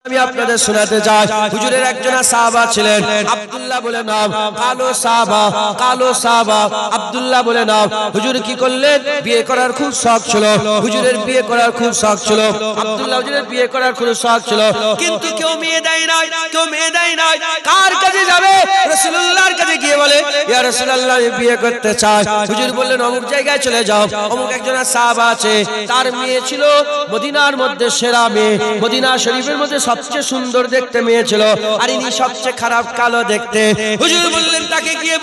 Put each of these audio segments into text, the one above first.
আমি আপনাদের শোনাতে চাই হুজুরের একজন সাহাবা ছিলেন আব্দুল্লাহ বলে নাম কালো সাহাবা আব্দুল্লাহ বলে নাম হুজুর কি করলেন বিয়ে করার খুব শখ ছিল হুজুরের বিয়ে করার খুব শখ ছিল আব্দুল্লাহ হুজুরের বিয়ে করার খুব শখ ছিল কিন্তু কেউ মেয়ে দেয় নাই কার কাছে যাবে রাসূলুল্লাহর কাছে গিয়ে বলে ইয়া রাসূলুল্লাহ আমি বিয়ে করতে চাই হুজুর বললেন অমুক জায়গায় চলে যাও অমুক একজন সাহাবা আছে তার মেয়ে ছিল মদিনার মধ্যে সেরা মেয়ে মদিনা শরীফের মধ্যে সবচেয়ে সুন্দর দেখতে মেয়ে ছিল আর ইনি সবচেয়ে খারাপ কালো দেখতে হুজুর বললেন তাকে গিয়ে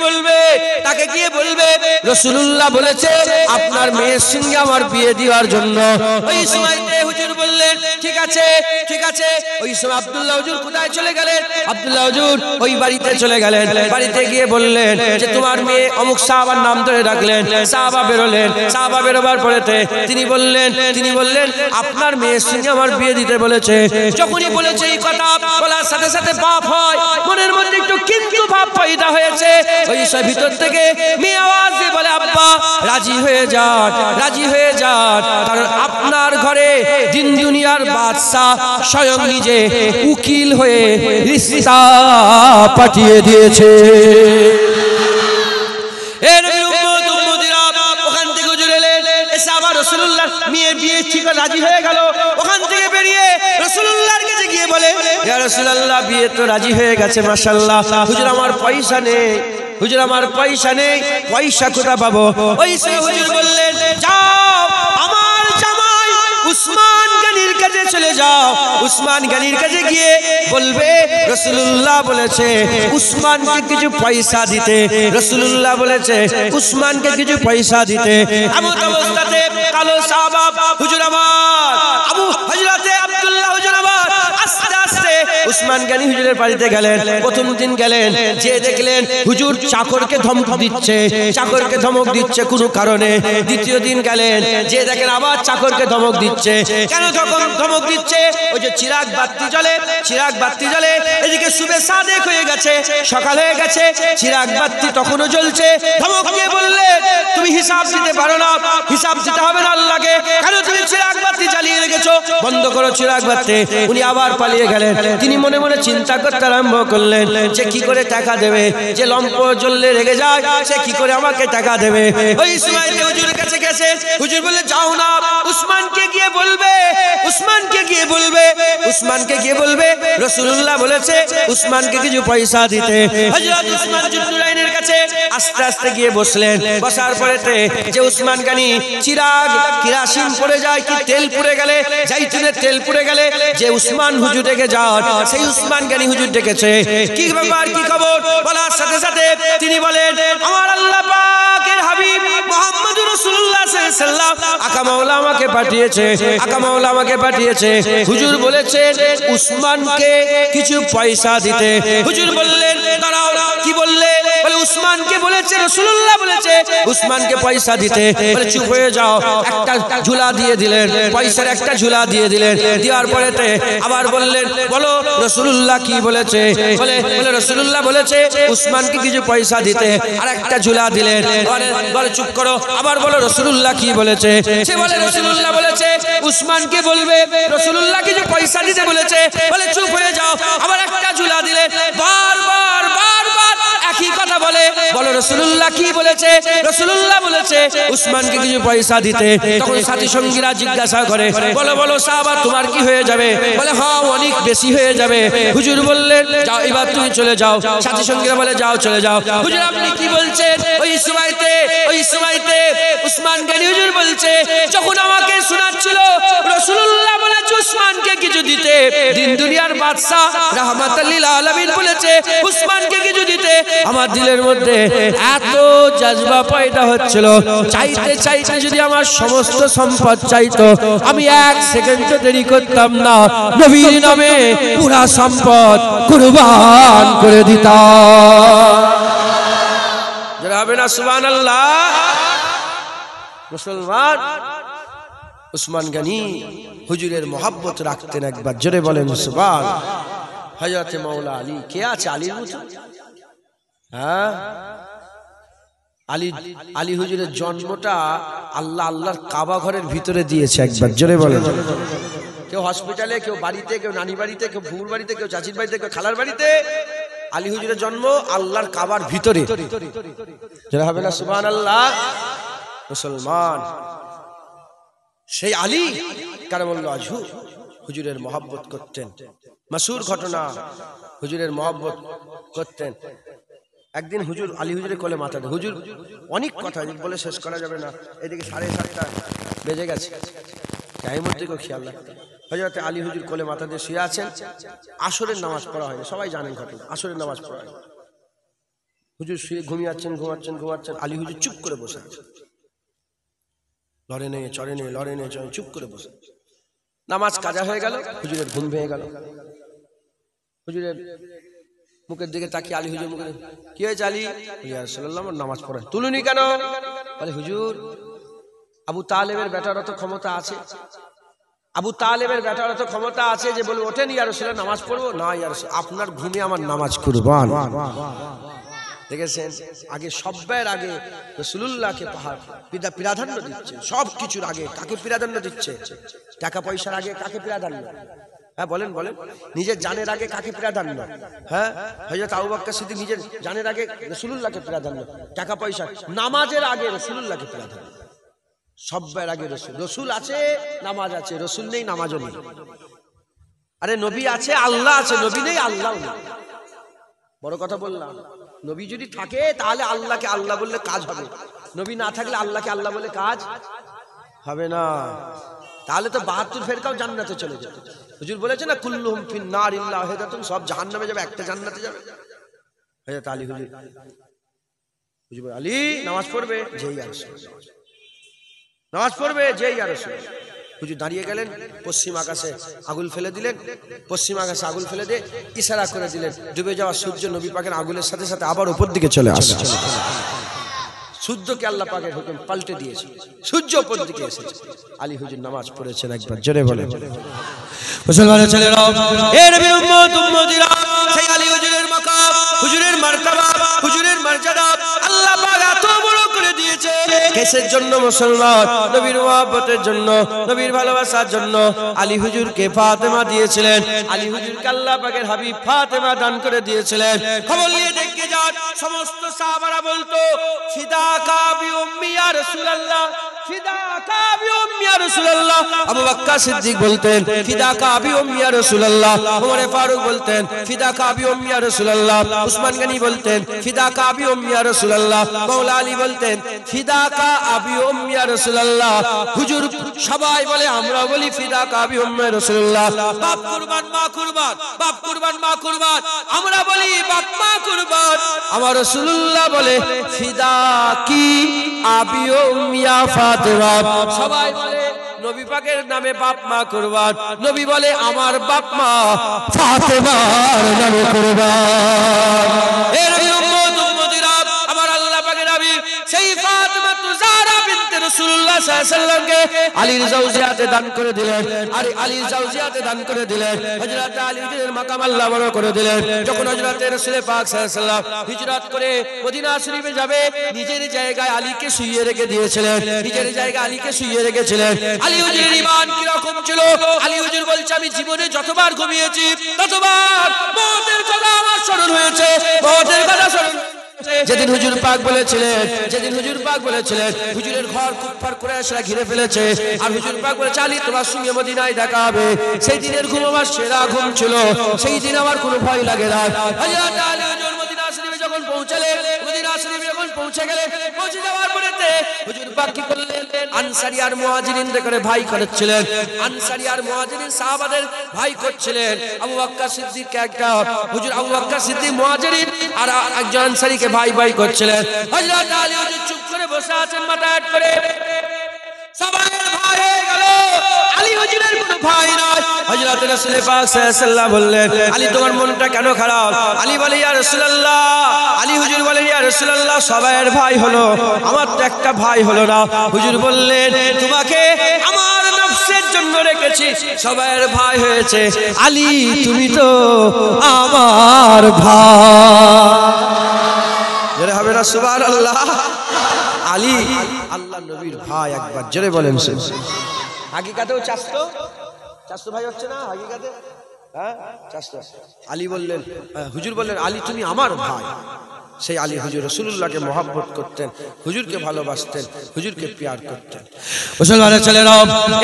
বলবে রাসূলুল্লাহ বলেছে আপনার মেয়ের সঙ্গে আমার বিয়ে দেওয়ার জন্য ওই সময়তে হুজুর বললেন ঠিক আছে ওই সময় আব্দুল্লাহ হুজুর কোথায় চলে গেলেন আব্দুল্লাহ হুজুর ওই বাড়িতে চলে গেলেন বাড়িতে গিয়ে বললেন যে তোমার মেয়ে অমুক সাহাবার নাম ধরে ডাকলেন সাহাবা বেরোলেন সাহাবা বেরোবার পরেতে তিনি বললেন আপনার মেয়ের সঙ্গে আমার বিয়ে দিতে বলেছে যখনই বলেছে এই কথা বলার সাথে সাথে বাপ হয় মনের মধ্যে একটু কিন্তু ভাব পয়দা হয়েছে ওই সব ভিতর থেকে মেয়ে আওয়াজ দিয়ে বলে আব্বা রাজি হয়ে যান কারণ আপনার ঘরে দিন দুনিয়ার বাদশা স্বয়ং নিজে উকিল হয়ে রিশতা পাঠিয়ে দিয়েছে এর ওখান থেকে হুজুর এলেন এসে আবার রাসূলুল্লাহ মেয়ে বিয়ে ঠিক রাজি হয়ে গেল ওখান থেকে বেরিয়ে রাসূলুল্লাহর কাছে গিয়ে বলে ইয়া রাসূলুল্লাহ বিয়ে তো রাজি হয়ে গেছে মাশাআল্লাহ হুজুর আমার পয়সা নেই পয়সা কোথা পাবো ওই সে হুজুর বললেন যাও আমার জামাই উসমান গনির কাছে চলে যাও উসমান গনির কাছে গিয়ে বলবে রাসূলুল্লাহ বলেছে উসমানকে কিছু পয়সা দিতে এমন অবস্থাতে কালো সাহাবা হুজুর আমার আবু হযরতে আব্দুল্লাহ হুজুর আমার আস্তে আস্তে উসমান গনি হুজুরের বাড়িতে গেলেন প্রথম দিন গেলেন যে দেখলেন হুজুর চাকরকে ধমক দিচ্ছে কোনো কারণে দ্বিতীয় দিন গেলেন যে দেখেন আবার চাকরকে ধমক দিচ্ছে কেন ধমক দিচ্ছে ওই যে চিরাগ বাতি জ্বলে এদিকে সুবে সাদেক হয়ে গেছে সকাল হয়ে গেছে চিরাগ বাতি তখনও জ্বলছে ধমক দিয়ে বললে তুমি হিসাব দিতে পারো না হিসাব দিতে হবে না আল্লাহকে কেন তুমি চিরাগ বাতি জ্বালিয়ে রেখেছো বন্ধ করো চিরাগ বাতি উনি আবার পালিয়ে গেলেন তিনি মনে মনে চিন্তা করতে আরম্ভ করলেন যে কি করে টাকা দেবে যে লম্প জ্বললে রেগে যায় সে কি করে আমাকে টাকা দেবে ওই সময়তে হুজুরের কাছে গেছে হুজুর বলে যাও না উসমানকে গিয়ে বলবে রাসূলুল্লাহ বলেছে উসমানকে কিছু পয়সা দিতে হযরত উসমান জুন্নুরাইনের কাছে আস্তে আস্তে গিয়ে বসলেন বসার পরেতে যে উসমান গনি চিরাগ কিরাসিন পড়ে যায় কি তেল পুড়ে গেলে জাইতুনের তেল পুড়ে গেলে যে উসমান হুজুর ডেকে যান সেই উসমান গনি হুজুর ডেকেছে কি ব্যাপার কি খবর বলার সাথে সাথে তিনি বলেন আমার আল্লাহ পাকের হাবিব মুহাম্মদুর রাসূলুল্লাহ সাল্লাল্লাহু আলাইহি ওয়াসাল্লাম আকা মাওলা আমাকে পাঠিয়েছে হুজুর বলেছেন উসমানকে কিছু পয়সা দিতে হুজুর বললেন দাঁড়াও কি বলে উসমানকে বলেছে রাসূলুল্লাহ বলেছে উসমানকে পয়সা দিতে বলে চুপ হয়ে যাও একটা ঝুলা দিয়ে দিলেন পয়সার একটা ঝুলা দিয়ে দিলেন দেওয়ার পরেতে আবার বললেন বলো রাসূলুল্লাহ কি বলেছে বলে রাসূলুল্লাহ বলেছে উসমানকে কিছু পয়সা দিতে আর একটা ঝুলা দিলেন বলে চুপ করো আবার বলো রাসূলুল্লাহ কি বলেছে সে বলে রাসূলুল্লাহ বলেছে উসমানকে বলবে রাসূলুল্লাহ কিছু পয়সা দিতে বলেছে বলে চুপ হয়ে যাও আবার একটা ঝুলা দিলেন বারবার একই কথা বলে রাসূলুল্লাহ কি বলেছে রাসূলুল্লাহ বলেছে উসমানকে কিছু পয়সা দিতে তখন সাথী সঙ্গীরা জিজ্ঞাসা করে বলো সাহাবা তোমার কি হয়ে যাবে বলে হ্যাঁ অনেক বেশি হয়ে যাবে হুজুর বললেন যাও এবার তুমি চলে যাও সাথী সঙ্গীরা বলে যাও চলে যাও হুজুর আপনি কি বলছেন ওই সময়তে উসমান গনি হুজুর বলছে যখন আমাকে শোনাচ্ছিল রাসূলুল্লাহ বলেছে উসমানকে কিছু দিতে দিন দুনিয়ার বাদশা রাহমাতুল লিল আলামিন বলেছে উসমানকে কিছু দিতে আমার দিলের মধ্যে এত জজবা পয়দা হচ্ছিল চাইতে যদি আমার সমস্ত সম্পদ চাইতো আমি এক সেকেন্ডও দেরি করতাম না নবীর নামে পুরা সম্পদ কুরবান করে দিতাম যারা হবে না সুবহানাল্লাহ মুসলমান উসমান গনি হুজুরের মহব্বত রাখতেন একবার জোরে বলেন সুবহান হযরত মাওলা আলী কে আছে আলীর মতো হ্যাঁ আলী হুজুরের জন্মটা আল্লাহর কাবা ঘরের ভিতরে দিয়েছে একবার জোরে বলেন কেউ হসপিটালে, কেউ বাড়িতে, কেউ নানি বাড়িতে, কেউ ফুফুর বাড়িতে, কেউ চাচির বাড়িতে, কেউ খালার বাড়িতে। আলী হুজুরের জন্ম আল্লাহর কাবার ভিতরে। যারা হবে না সুবহানাল্লাহ। মুসলমান সেই আলী কারামাল্লাহু ওয়াজহু হুজুরের মহব্বত করতেন। মাসুর ঘটনা, হুজুরের মহব্বত করতেন। একদিন হুজুর আলী হুজুরের কোলে মাথা দেয়। হুজুর অনেক কথা বলে শেষ করা যাবে না, এদিকে 7:30 বেজে গেছে, টাইমের দিকেও খেয়াল রাখতে। হযরত আলী হুজুর কোলে মাথা দিয়ে শুয়ে আছেন। আসরের নামাজ পড়া হয়নি, সবাই জানেন ঘটনা, আসরের নামাজ পড়া হয়নি। হুজুর শুয়ে ঘুমিয়াচ্ছেন। আলী হুজুর চুপ করে বসে আছেন, লড়ে নেই চড়ে নেই, লড়ে নেই চড়ে, চুপ করে বসে। নামাজ কাজা হয়ে গেল, হুজুরের ঘুম ভেঙে গেল। হুজুরের মুখের দিকে তাকিয়ে আলী হুজুর মুখে, কি হয়েছে আলী? ইয়া রাসূলুল্লাহ, আমার নামাজ পড়া তুলুনি কেন? বলে হুজুর, আবু তালেবের বেটার অত ক্ষমতা আছে, আবু তালেবের বেটার অত ক্ষমতা আছে যে বলে ওঠেন ইয়া রাসূলুল্লাহ নামাজ পড়বো না। ইয়া রাসূল, আপনার ঘুমে আমার নামাজ কুরবান। দেখেছেন, আগে সবের আগে রাসূলুল্লাহকে প্রাধান্য দিচ্ছে। সব কিছুর আগে কাকে প্রাধান্য দিচ্ছে? টাকা পয়সার আগে কাকে প্রাধান্য? হ্যাঁ বলেন বলেন, নিজের জানের আগে কাকে প্রাধান্য? হ্যাঁ, হযরত আবু বকর সিদ্দিক নিজের জানের আগে রাসূলুল্লাহকে প্রাধান্য, টাকা পয়সা, নামাজের আগে রাসূলুল্লাহকে প্রাধান্য। সবের আগে রসুল। রসুল আছে, নামাজ আছে, রসুল নেই, নামাজও নেই। আরে নবী আছে, আল্লাহ আছে, নবী নেই, আল্লাহ নেই। বড় কথা বললাম। নবী যদি থাকে তাহলে আল্লাহকে আল্লাহ বললে কাজ হবে, নবী না থাকলে আল্লাহকে আল্লাহ বলে কাজ হবে না। তাহলে তো 72 ফেরকাও জান্নাতে চলে যাবে। হুজুর বলেছে না, কুল্লুহুম ফিন নার ইল্লা ওয়াহিদাতুন, সব জাহান্নামে যাবে, একটা জান্নাতে যাবে। হযরত আলী হুজুর বলে, আলী নামাজ পড়বে? যেই ইয়া রাসূলুল্লাহ, নামাজ পড়বে? যেই ইয়া রাসূলুল্লাহ। হুজুর দাঁড়িয়ে গেলেন, পশ্চিম আকাশে আগুন ফেলে দিলেন, পশ্চিম আকাশে আগুন ফেলে দিয়ে ইশারা করে দিলেন, ডুবে যাওয়া সূর্য নবী পাকের আগুনের সাথে সাথে আবার উপর দিকে চলে আসে। সূর্যকে আল্লাহ পাকের হুকুম পাল্টে দিয়েছে, সূর্য উপর দিকে এসেছে। আলী হুজুর নামাজ পড়েছেন একবার, জোরে বলে। মুসলমানের ছেলেরা, এ নবীর উম্মত উম্মতিরা, সেই আলী হুজুরের মাকাম, হুজুরের মারতাবা, হুজুরের মর্যাদা আল্লাহ পাক এত বড় করে দিয়েছে। কিসের জন্য? মুসলমান নবীর মহব্বতের জন্য, নবীর ভালোবাসার জন্য। আলী হুজুরকে ফাতেমা দিয়েছিলেন, আলী হুজুরকে আল্লাহ পাকের হাবিব ফাতেমা দান করে দিয়েছিলেন। খবর নিয়ে দেখে যান, সমস্ত সাহাবারা বলতো, ফিদাকা বি উম্মি ইয়া রাসূলুল্লাহ, ফিদাকা বি উম্মি ইয়া রাসূলুল্লাহ। আবু বকর সিদ্দিক বলতেন, ফিদাকা বি উম্মি ইয়া রাসূলুল্লাহ। ওমর ফারুক বলতেন, ফিদাকা বি উম্মি ইয়া রাসূলুল্লাহ। উসমান গনি বলতেন, ফিদাকা বি উম্মি ইয়া রাসূলুল্লাহ। মাওলা আলী বলতেন, ফিদাকা আবি উম্মি ইয়া রাসূলুল্লাহ। হুজুর সবাই বলে, আমরা বলি ফিদাকা আবি উম্মি রাসূলুল্লাহ। বাপ কুরবান, মা কুরবান, বাপ কুরবান, মা কুরবান। আমরা বলি বাপ মা কুরবান, আমার রাসূলুল্লাহ বলে ফিদাকি আবি উম্মি ইয়া ফাতেমা। সবাই বলে নবী পাকের নামে বাপ মা কুরবান, নবী বলে আমার বাপ মা ফাতেমার নামে কুরবান। এর উম্মত উম্মতিরা, আমার আল্লাহ পাকের হাবিব সেই ফাতেমা তুজারা বিনতে রাসূলুল্লাহ সাল্লাল্লাহু আলাইহি ওয়াসাল্লামকে আলীর জাওজিয়াতে দান করে দিলেন। আর আলীর জাওজিয়াতে দান করে দিলেন, হযরত আলীর মাকাম আল্লাহ বড় করে দিলেন। যখন হযরত রাসূল পাক সাল্লাল্লাহু আলাইহি ওয়াসাল্লাম হিজরত করে মদিনা শরীফে যাবে, নিজের জায়গায় আলীকে শুইয়ে রেখে দিয়েছিলেন, নিজের জায়গায় আলীকে শুইয়ে রেখেছিলেন। আলী হুজুরের ঈমান কি রকম ছিল? আলী হুজুর বলছে, আমি জীবনে যতবার ঘুমিয়েছি ততবার মওতের কথা আমার স্মরণ হয়েছে, মওতের কথা স্মরণ। যেদিন হুজুর পাক বলেছিলেন, যেদিন হুজুর পাক বলেছিলেন হুজুরের ঘর কুফফার কুরাইশরা ঘিরে ফেলেছে, আর হুজুর পাক বলেছে আলী তোমার সঙ্গে মদিনায় দেখা হবে, সেই দিনের ঘুম আমার সেরা ঘুম ছিল, সেই দিন আমার কোনো ভয় লাগে না। হযরত আলী হুজুর মদিনা শরীফে যখন পৌঁছালেন, মদিনা শরীফে যখন পৌঁছে গেলেন, পৌঁছে যাওয়ার পরেতে হুজুর পাক কি করলেন? আনসারী আর মুহাজিরিনদের করে ভাই করেছিলেন, আনসারী আর মুহাজিরিন সাহাবাদের ভাই করছিলেন। আবু বকর সিদ্দিক একটা হুজুর, আবু বকর সিদ্দিক মুহাজিরিন আর একজন আনসারীকে ভাই ভাই করছিলেন। হযরত আলী হুজুর চুপ করে বসে আছেন, মাথা হেঁট করে। সবাই ভাই হয়ে গেল, আলী হুজুরের কোনো ভাই নাই। হযরত রাসূল পাক সাল্লাল্লাহু আলাইহি ওয়াসাল্লাম বললেন, আলী তোমার মনটা কেন খারাপ? আলী বলে, ইয়া রাসূলুল্লাহ, আলী হুজুর বলেন, ইয়া রাসূলুল্লাহ, সবাইয়ের ভাই হলো, আমার তো একটা ভাই হলো না। হুজুর বললেন, তোমাকে আমার নফসের জন্য রেখেছি, সবাইয়ের ভাই হয়েছে, আলী তুমি তো আমার ভাই। জোরে হবে না সুবহানাল্লাহ? আলী আল্লাহ নবীর ভাই, একবার জোরে বলেন। হাকিকাতেও চাস্তো চাচতো ভাই হচ্ছে না হাকিকাতে? হ্যাঁ চাচতো। আলী বললেন, হুজুর বললেন আলী তুমি আমার ভাই। সেই আলী হুজুর রাসূলুল্লাহকে মহব্বত করতেন, হুজুরকে ভালোবাসতেন, হুজুরকে প্যার করতেন। মুসলমানের ছেলেরা,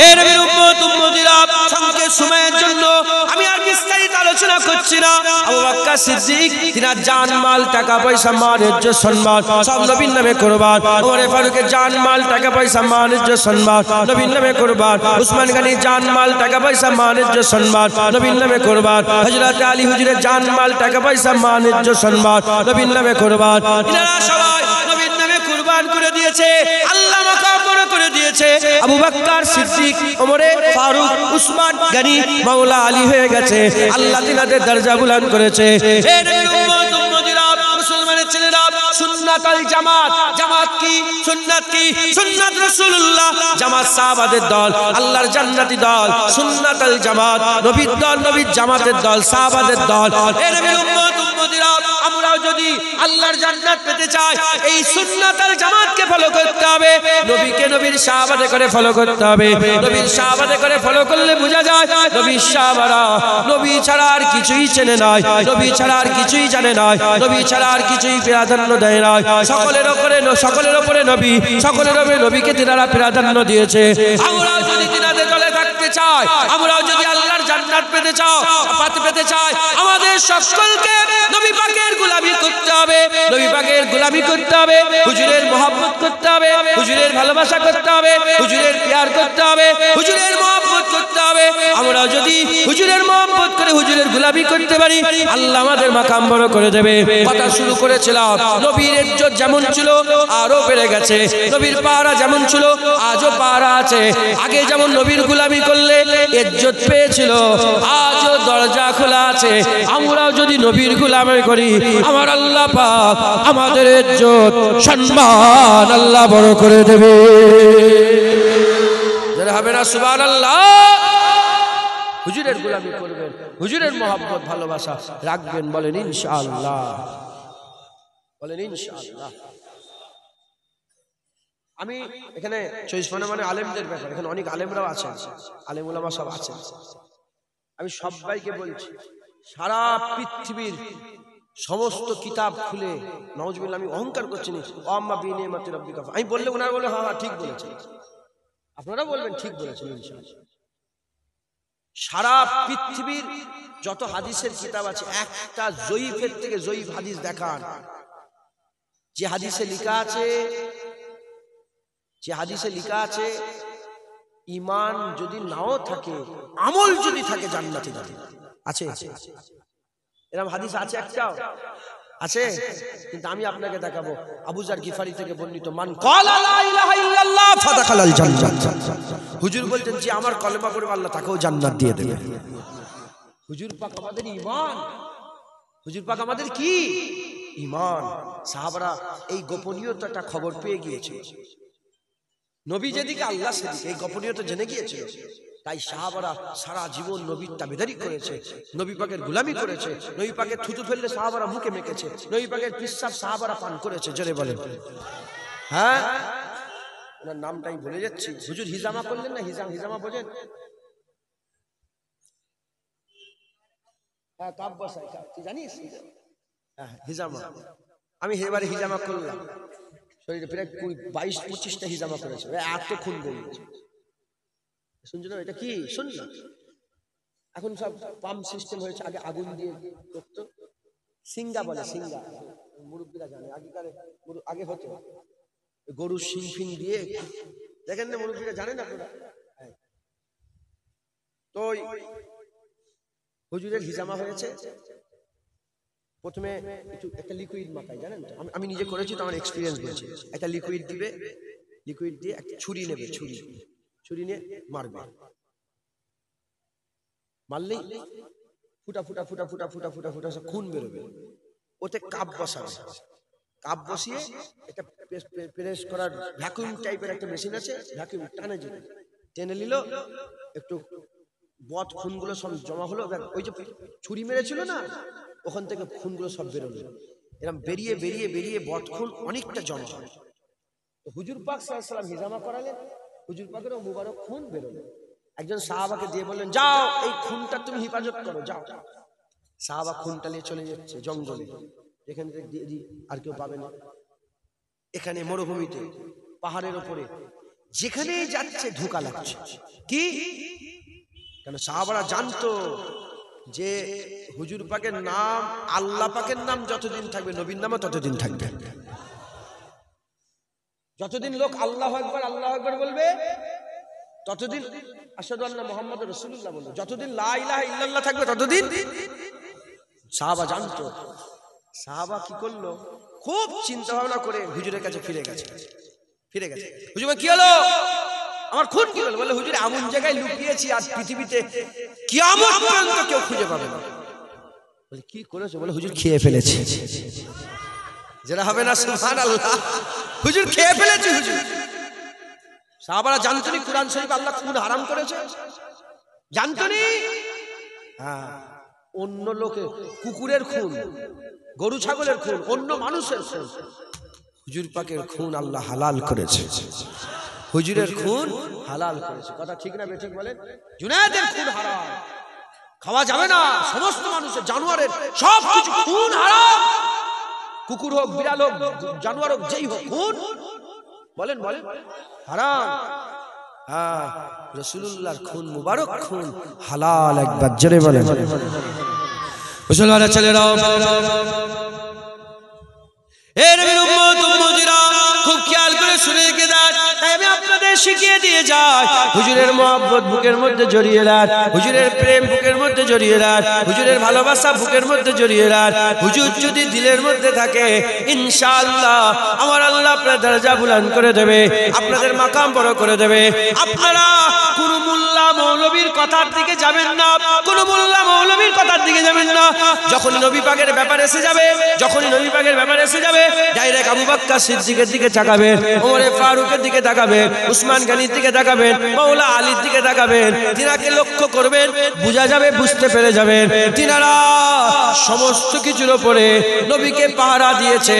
এ নবীর উম্মত উম্মতিরা, সংক্ষেপ সময়ের জন্য আমি আর বিস্তারিত আলোচনা করছি না। আবু বকর সিদ্দিক তিনার জান মাল টাকা পয়সা মান ইজ্জত সম্মান সব নবীর নামে কুরবান। ওমর ফারুকের জান মাল টাকা পয়সা মান ইজ্জত সম্মান নবীর নামে কুরবান। উসমান গনি জান মাল টাকা পয়সা মান ইজ্জত সম্মান নবীর নামে কুরবান। হযরত আলী হুজুরের জান মাল টাকা পয়সা মান ইজ্জত সম্মান নবীর নামে কুরবান। ইনারা সবাই নবীর নামে কুরবান করে দিয়েছে, আল্লাহ মাকাম বড় করে দিয়েছে। আবু বকর সিদ্দিক, ওমর ফারুক, উসমান গনি, মাওলা আলী হয়ে গেছে। আল্লাহ তিনাদের দরজা বুলন্দ করেছে। হে নবীর উম্মত উম্মতিরা, মুসলমানের ছেলেরা, সুন্নাতুল জামাত। জামাত কি? সুন্নাত কি? সুন্নাত রাসূলুল্লাহ। জামাত সাহাবাদের দল, আল্লাহর জান্নাতি দল। সুন্নাতুল জামাত নবীর দল, নবীর জামাতের দল, সাহাবাদের দল। হে নবীর উম্মত উম্মতিরা, আমরাও যদি আল্লাহর জান্নাত পেতে চাই এই সুন্নাতুল জামাতকে ফলো করতে হবে। নবীকে নবীর সাহাবাতে করে ফলো করতে হবে। নবীর সাহাবাতে করে ফলো করলে বোঝা যায় নবীর সাহাবারা নবী ছাড়া আর কিছুই চেনে নাই, নবী ছাড়া আর কিছুই জানে না, নবী ছাড়া আর কিছুই প্রাধান্য দেয় না। সকলের উপরে নবী, সকলের উপরে নবীকে তিনারা প্রাধান্য দিয়েছে। আমরাও যদি তিনাদের দলে থাকতে চাই, আমরাও যদি আল্লাহর জান্নাত পেতে চাই, আমাদের সকলকে নবী পাকের গোলামি করতে হবে, নবী পাকের গোলামি করতে হবে, হুজুরের মহব্বত করতে হবে, হুজুরের ভালোবাসা করতে হবে, হুজুরের প্যার করতে হবে, হুজুরের মহব্বত করতে হবে। আমরা যদি হুজুরের মহব্বত করে হুজুরের গোলামি করতে পারি, আল্লাহ আমাদের মাকাম বড় করে দেবে। কথা শুরু করেছিলাম, নবীর ইজ্জত যেমন ছিল আরো বেড়ে গেছে, নবীর পাহারা যেমন ছিল আজও পাহারা আছে। আগে যেমন নবীর গোলামি করলে ইজ্জত পেয়েছিল, আজও দরজা খোলা আছে। আমরাও যদি নবীর গোলামি করি, আমার আল্লাহ পাক আমাদের ইজ্জত সম্মান আল্লাহ বড় করে দেবে। যারা হবে না সুবহানাল্লাহ, হুজুরের গোলামি করবেন, হুজুরের মহব্বত ভালোবাসা রাখবেন, বলেন ইনশাআল্লাহ, বলেন ইনশাআল্লাহ। আমি এখানে মানে আলেমদের ব্যাপার, এখানে অনেক আলেমরাও আছেন, আলেম উলামা সব আছেন। আমি সবাইকে বলছি, সারা পৃথিবীর সমস্ত কিতাব খুলে, নাউজুবিল্লাহ, আমি অহংকার করছি না, আম্মা বিনিয়ামাতি রাব্বিকা, আমি বললে ওনারা বলে হ্যাঁ ঠিক বলেছেন, আপনারা বলবেন ঠিক বলেছেন ইনশাআল্লাহ। সারা পৃথিবীর যত হাদিসের কিতাব আছে, একটা জয়ীফের থেকে জয়ীফ হাদিস দেখান, যে হাদিসে লেখা আছে ঈমান যদি নাও থাকে, আমল যদি থাকে জান্নাতে যাবে। আছে এরকম হাদিস আছে? একটাও আছে? কিন্তু আমি আপনাকে দেখাবো, আবু যার গিফারি থেকে বর্ণিত, মান ক্বালা লা ইলাহা ইল্লাল্লাহ ফাদাখালাল জান্নাত। হুজুর বলতেন যে আমার কলেমা পড়বে আল্লাহ তাকেও জান্নাত দিয়ে দেবে। হুজুর পাক আমাদের ঈমান, হুজুর পাক আমাদের কি ঈমান। সাহাবারা এই গোপনীয়তাটা খবর পেয়ে গিয়েছিল, নবী যেদিকে আল্লাহ সেদিকে, এই গোপনীয়তা জেনে গিয়েছিল। তাই সাহাবারা সারা জীবন নবীর তাবেদারি করেছে, নবী পাকের গোলামি করেছে, নবী পাকের থুতু ফেললে সাহাবারা মুখে মেখেছে, নবী পাকের পিশাব সাহাবারা পান করেছে। জোরে বলেন হ্যাঁ। ওনার নামটাই ভুলে যাচ্ছি। হুজুর হিজামা করলেন না? হিজামা বোঝেন? হ্যাঁ, কাপ বসাই, তুই জানিস? হ্যাঁ, হিজামা। আমি এবারে হিজামা করলাম, শরীরে প্রায় 22-25টা হিজামা করেছে, এত খুন বেরিয়েছে। শুনছো না? এটা কি শুনছো? এখন সব পাম্প সিস্টেম হয়েছে, আগে আগুন দিয়ে করতো, সিঙ্গা বলে, সিঙ্গা মুরব্বীরা জানে, আগে হতো গরুর শিং ফিং দিয়ে, দেখেন না মুরব্বীরা জানেন আপনারা। তো হুজুরের হিজামা হয়েছে, প্রথমে একটা লিকুইড মাখাই, জানেন তো? আমি নিজে করেছি তো, আমার এক্সপিরিয়েন্স বলছি। একটা লিকুইড দিবে, লিকুইড দিয়ে একটা ছুরি নেবে, ছুরি নিয়ে মারবে, মারলেই ফুটা ফুটা ফুটা ফুটা ফুটা ফুটা ফুটা সব খুন বেরোবে। ওতে কাপ বসাবে, কাপ বসিয়ে একটা প্রেস করার ভ্যাকুয়াম টাইপের একটা মেশিন আছে, ভ্যাকুয়াম টানে যেতে, টেনে নিল, একটু বদ খুনগুলো সব জমা হলো। ওই যে ছুরি মেরেছিল না, ওখান থেকে খুনগুলো সব বেরোলো, এরকম বেরিয়ে বেরিয়ে বেরিয়ে বদ খুন অনেকটা জমা হয়। তো হুজুর পাক সাল্লাল্লাহু আলাইহি ওয়াসাল্লাম হিজামা করালেন, হুজুর পাকেরও মুবারক খুন বেরোলো। একজন সাহাবাকে দিয়ে বললেন, যাও এই খুনটা তুমি হেফাজত করো, যাও। সাহাবা খুনটা নিয়ে চলে যাচ্ছে জঙ্গলে, এখানে দিয়ে দিই আর কেউ পাবে না। এখানে মরুভূমিতে পাহাড়ের উপরে যেখানে যাচ্ছে ধোঁকা লাগছে। কি? কেন সাহাবারা জানতো যে হুজুর পাকের নাম, আল্লাহ পাকের নাম যতদিন থাকবে, নবীর নামও ততদিন থাকবে। যতদিন লোক আল্লাহু আকবার বলবে, ততদিন আশহাদু আন্না মুহাম্মাদুর রাসূলুল্লাহ বলবে। যতদিন লা ইলাহা ইল্লাল্লাহ থাকবে ততদিন। সাহাবা জানতো। সাহাবা কি করলো? খুব চিন্তা ভাবনা করে হুজুরের কাছে ফিরে গেছে। হুজুর কি হলো? আমার খুন কি হলো? বলে, হুজুর এমন জায়গায় লুকিয়েছি আর পৃথিবীতে কিয়ামত পর্যন্ত কেউ খুঁজে পাবে না। বলে, কি করেছো? বলে, হুজুর খেয়ে ফেলেছি। যারা হবে না সুবহানাল্লাহ, হুজুর খেয়ে ফেলেছি হুজুর। সাহাবারা জানতো নি কুরআন শরীফ আল্লাহ খুন হারাম করেছে? জানতো নি? হ্যাঁ, অন্য লোকে কুকুরের খুন, গরু ছাগলের খুন, অন্য মানুষের খুন, হুজুর পাকের খুন আল্লাহ হালাল করেছে। হুজুরের খুন হালাল করেছে। কথা ঠিক না বেঠিক বলেন? জুনায়েদের খুন হারাম, খাওয়া যাবে না। সমস্ত মানুষের, জানোয়ারের সব কিছু খুন হারাম। কুকুর হোক, বিড়াল হোক, জানোয়ার হোক, যেই হোক, খুন বলেন হারাম। হ্যাঁ, রাসূলুল্লাহর খুন, মুবারক খুন হালাল। একবার জোরে বলেন। মুসলমানের ছেলেরা, এ নবীর উম্মত উম্মতিরা, খুব খেয়াল করে শুনে রেখে দেন। তাই আমি আপনাদের শিখিয়ে দিয়ে যাই, হুজুরের মহব্বত বুকের মধ্যে জড়িয়ে রাখ, হুজুরের প্রেম বুকের মধ্যে জড়িয়ে রাখ, হুজুরের ভালোবাসা বুকের মধ্যে জড়িয়ে রাখ। হুজুর যদি দিলের মধ্যে থাকে, ইনশাআল্লাহ আমার আল্লাহ আপনার দরজা বুলন্দ করে দেবে, আপনাদের মাকাম বড় করে দেবে। আপনারা কোন মোল্লা মৌলবীর কথার দিকে যাবেন না, কোন মোল্লা মৌলবীর কথার দিকে যাবেন না। যখন নবী পাকের ব্যাপার এসে যাবে, ডাইরেক্ট আবু বকর সিদ্দিকের দিকে তাকাবেন, ওমর ফারুকের দিকে তাকাবেন, উসমান গনির দিকে তাকাবেন, মাওলা আলীর দিকে তাকাবেন। তিনাকে লক্ষ্য করবেন, বুঝা যাবে, বুঝতে পেরে যাবেন তিনারা সমস্ত কিছুর উপরে নবীকে পাহারা দিয়েছে,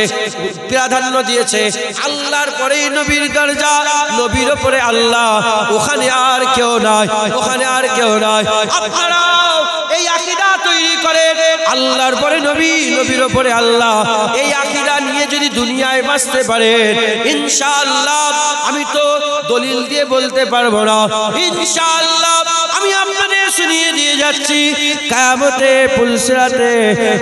প্রাধান্য দিয়েছে। আল্লাহর পরেই নবীর দরজা, নবীর উপরে আল্লাহ, ওখানে আর কেউ নাই। আপনারা এই আকীদা তৈরি করেন, আল্লাহর পরে নবী, নবীর উপরে আল্লাহ। এই আকীদা নিয়ে যদি দুনিয়ায় বাঁচতে পারেন, ইনশাআল্লাহ, আমি তো দলিল দিয়ে বলতে পারবো না, ইনশাআল্লাহ আমি আপনাদের শুনিয়ে দিয়ে যাচ্ছি, কিয়ামতে পুলসিরাতে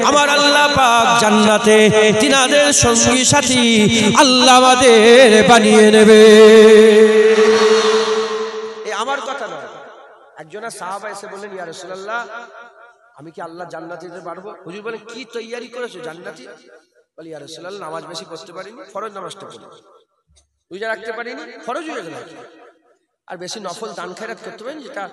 আমার আল্লাহ পাক জান্নাতে তিনাদের সঙ্গী সাথী আল্লাহ আমাদের বানিয়ে নেবে। এই আমার কথা নয়। একজনের সাহাবা এসে বললেন, ইয়া রাসূলুল্লাহ, আমি কি আল্লাহ জান্নাতে যেতে পারবো? হুজুর বলে, কি তৈয়ারি করেছো জান্নাতি? বলে, ইয়া রাসূলুল্লাহ, নামাজ বেশি পড়তে পারিনি, ফরজ নামাজটা পড়ি, রোজা রাখতে পারিনি, ফরজ রোজা রাখি, আর বেশি নফল দান খেরাত করতে পারি, যেটা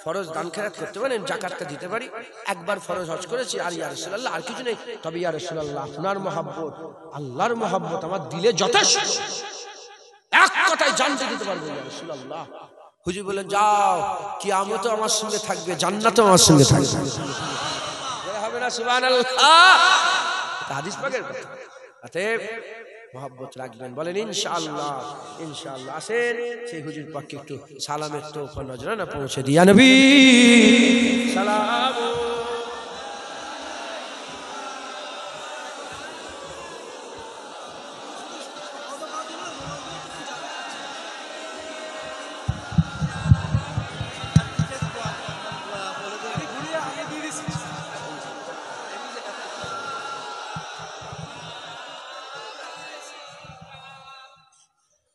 ফরজ দান খেরাত করতে পারি, যাকাতটা দিতে পারি। একবার ফরজ হজ করেছি, আর ইয়া রাসূলুল্লাহ আর কিছু নেই। তবে ইয়া রাসূলুল্লাহ, আপনার মহব্বত, আল্লাহর মহব্বত আমার দিলে যথেষ্ট, এক কথায় জানতে দিতে পারবো ইয়া রাসূলুল্লাহ। হুজুর বলেন, যাও, কিয়ামতে আমার সঙ্গে থাকবে, জান্নাতেও আমার সঙ্গে থাকবে। হবে না সুবহানাল্লাহ? হাদিস পাকের কথা। অতএব মহব্বত রাখবেন, বলেন ইনশাআল্লাহ। আসেন সেই হুজুর পাককে একটু সালামের তোহফা নজরানা পৌঁছে দিয়া নবী সালাম।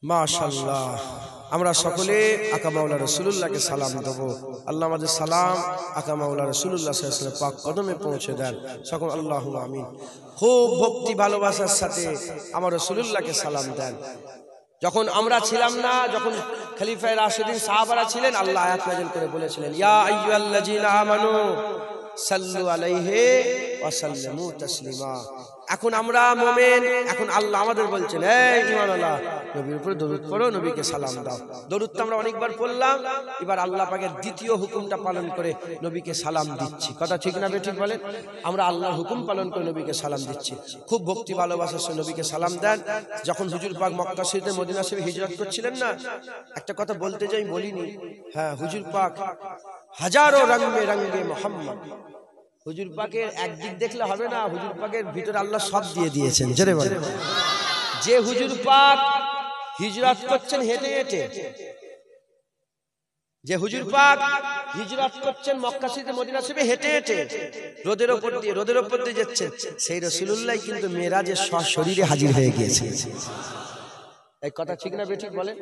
মাশাআল্লাহ, আমরা সকলে আকা মাওলা রাসূলুল্লাহকে সালাম দেব। আল্লাহ আমাদের সালাম আকা মাওলা রাসূলুল্লাহ সাল্লাল্লাহু আলাইহি ওয়াসাল্লাম পাক কদমে পৌঁছে দেন। সকল আল্লাহুম্মা আমিন। খুব ভক্তি ভালোবাসার সাথে আমার রাসূলুল্লাহকে সালাম দেন। যখন আমরা ছিলাম না, যখন খলিফায়ে রাশিদিন সাহাবারা ছিলেন, আল্লাহ আয়াত নাযিল করে বলেছিলেন, ইয়া আইয়ুহাল্লাযীনা আমানু সাল্লু আলাইহি ওয়া সাল্লিমু তাসলিমা। এখন আমরা মুমিন, এখন আল্লাহ আমাদের বলছেন, এই ঈমানওয়ালা নবীর উপরে দরুদ পড়ো, নবীকে সালাম দাও। দরুদ তো আমরা অনেকবার পড়লাম, এবার আল্লাহ পাকের দ্বিতীয় হুকুমটা পালন করে নবীকে সালাম দিচ্ছি। কথা ঠিক না বেঠিক বলেন? আমরা আল্লাহর হুকুম পালন করে নবীকে সালাম দিচ্ছি। খুব ভক্তি ভালোবাসার সঙ্গে নবীকে সালাম দেন। যখন হুজুর পাক মক্কা শরীফে মদিনা শরীফে হিজরত করছিলেন না, একটা কথা বলতে যাই বলিনি। হ্যাঁ, হুজুর পাক হাজারো রঙে রঙে মোহাম্মদ। হুজুর পাকের একদিক দেখলে হবে না, হুজুর পাকের ভিতরে আল্লাহ সব দিয়ে দিয়েছেন। জোরে বলেন। যে হুজুর পাক হিজরত করছেন হেঁটে হেঁটে, যে হুজুর পাক হিজরত করছেন মক্কা শরীফে মদিনা শরীফে হেঁটে হেঁটে, রোদের উপর দিয়ে যাচ্ছেন, সেই রাসূলুল্লাহ কিন্তু মেরাজে সশরীরে হাজির হয়ে গিয়েছে। এই কথা ঠিক না বেঠিক বলেন?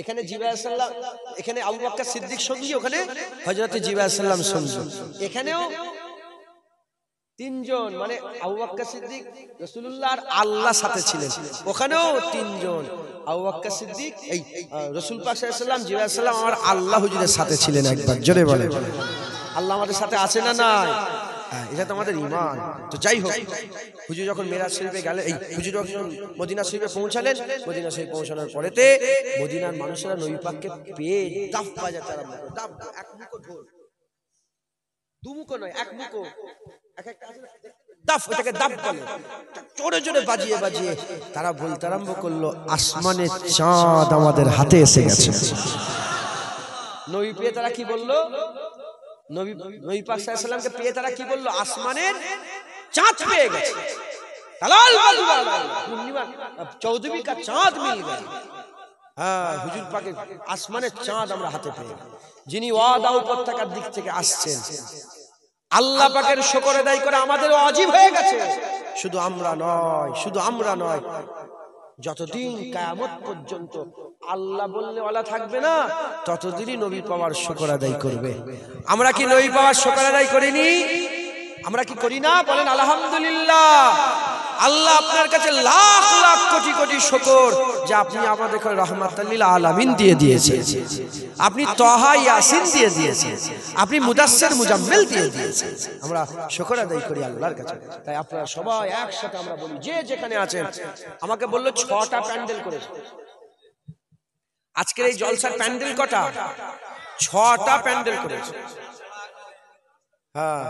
এখানে জিবরাইল আলাইহিস সালাম, এখানে আবু বকর সিদ্দিক সঙ্গী, ওখানে হযরত জিবরাইল আলাইহিস সালাম সঙ্গী। এখানেও তিনজন, মানে আবু বকর সিদ্দিক রাসূলুল্লাহ আর আল্লাহ সাথে ছিলেন, ওখানেও তিনজন। আবু বকর সিদ্দিক, এই রাসূল পাক সাল্লাল্লাহু আলাইহি ওয়াসাল্লাম, জিবরাইল আলাইহিস সালাম আর আল্লাহ হুজুরের সাথে ছিলেন একবার। জোরে বলেন। আল্লাহ আমাদের সাথে আছে না নাই? এটা তো আমাদের ঈমান। তো যাই হোক, হুজুর যখন মেরাজ শরীফে গেলেন, এই হুজুর যখন মদিনা শরীফে পৌঁছালেন, মদিনা শরীফে পৌঁছানোর পরেতে মদিনার মানুষেরা নবী পাককে পেয়ে দাফ বাজাতে আরম্ভ করলো। দাফ, এক মুখো ঢোল, দু মুখো নয়, এক মুখো, এক একটা দাফ, এটাকে দাফ বলে। জোরে জোরে বাজিয়ে বাজিয়ে তারা বলতে আরম্ভ করলো, আসমানের চাঁদ আমাদের হাতে এসে গেছে। নবী পেয়ে তারা কি বললো? নবী পাক সাল্লাল্লাহু আলাইহি ওয়াসাল্লামকে পেয়ে তারা কি বললো? আসমানের চাঁদ পেয়ে গেছে। তালাল বাজওয়ালা পূর্ণিমা চৌদবী কা চাঁদ মিল গয়া। হ্যাঁ, হুজুর পাকের আসমানের চাঁদ আমরা হাতে পেয়ে, যিনি ওয়াদা উপত্যকার দিক থেকে আসছেন, আল্লাহ পাকের শুকর আদায় করে আমাদের ওয়াজিব হয়ে গেছে। শুধু আমরা নয়, যতদিন কিয়ামত পর্যন্ত আল্লাহ বললে ওয়ালা থাকবে না, ততদিনই নবী পাওয়ার শুকর আদায় করবে। আমরা কি নবী পাওয়ার শুকর আদায় করিনি? আমরা কি করি না? বলেন আলহামদুলিল্লাহ। আল্লাহ আপনার কাছে লাখ লাখ কোটি কোটি শুকর যে আপনি আমাদের রহমাতাল লিল আলামিন দিয়ে দিয়েছেন, আপনি তাহা ইয়াসিন দিয়ে দিয়েছেন, আপনি মুদাসসির মুজাম্মিল দিয়ে দিয়েছেন। আমরা শুকর আদায় করি আল্লাহর কাছে। তাই আপনারা সবাই একসাথে আমরা বলি, যে যেখানে আছেন। আমাকে বললো 6টা প্যান্ডেল করেছে আজকের এই জলসার। প্যান্ডেল কটা? 6টা প্যান্ডেল করেছে। হ্যাঁ,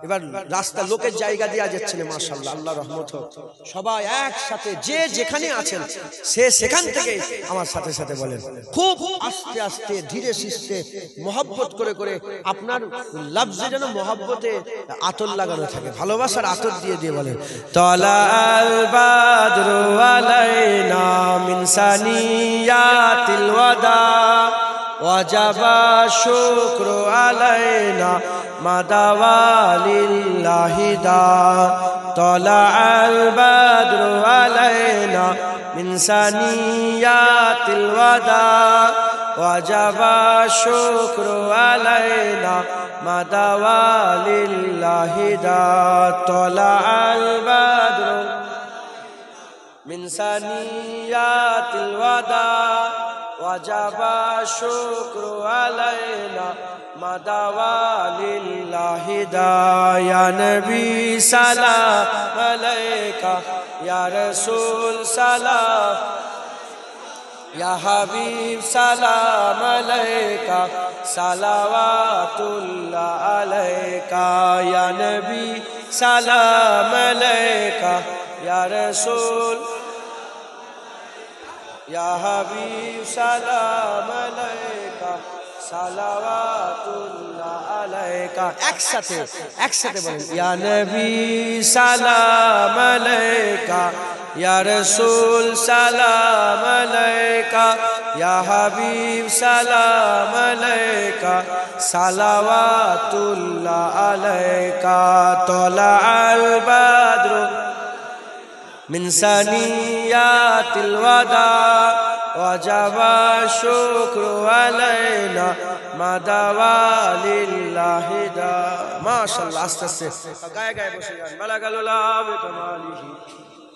এবার রাস্তা লোকের জায়গা দেওয়া যাচ্ছে না, মাশাআল্লাহ, আল্লাহ রহমত হোক। সবাই একসাথে যে যেখানে আছেন সে সেখান থেকে আমার সাথে সাথে বলেন, খুব আস্তে আস্তে ধীরে সুস্থে মহব্বত করে করে, আপনার লফজে যেন মহব্বতে আতর লাগানো থাকে, ভালোবাসার আতর দিয়ে দিয়ে বলেন, তালাল বাদরু আলাইনা মিন সানিয়াতিল ওয়াদা ওয়াজাবা শুকরু আলাইনা মাদাওয়ালিল্লাহি দা। তালাল বাদরু আলাইনা মিন সানিয়াতিল ওয়াদা ওয়াজাবা শুকরু আলাইনা মাদাওয়ালিল্লাহি দা। তালাল বাদরু মিন সানিয়াতিল ওয়াদা ওয়াজাবা শুকরু আলাইনা মাদাওয়ালিল্লাহি দা। ইয়া নবী সালাম আলাইকা, ইয়া রাসূল সালাম, ইয়া হাবিব সালাম আলাইকা, সালাওয়াতুল্লাহ আলাইকা। ইয়া নবী সালাম আলাইকা, ইয়া রাসূল, ইয়া হাবিব সালাম আলাইকা, সালাওয়াতুল্লাহ আলাইকা। একসাথে বলেন, ইয়া নবী সালাম আলাইকা, ইয়া রাসূল সালাম আলাইকা, ইয়া হাবিব সালাম আলাইকা, সালাওয়াতুল্লাহ আলাইকা। তালাল বাদরু মিন সানিয়াতিল ওয়াদা ওয়াজাবা শুকরু আলাইনা মাদাওয়ালিল্লাহি দা। মাশাআল্লাহ, আস্তে আস্তে গায়ে গায়ে বসে যান। বালাগালুল্লাহ বিকামালিহি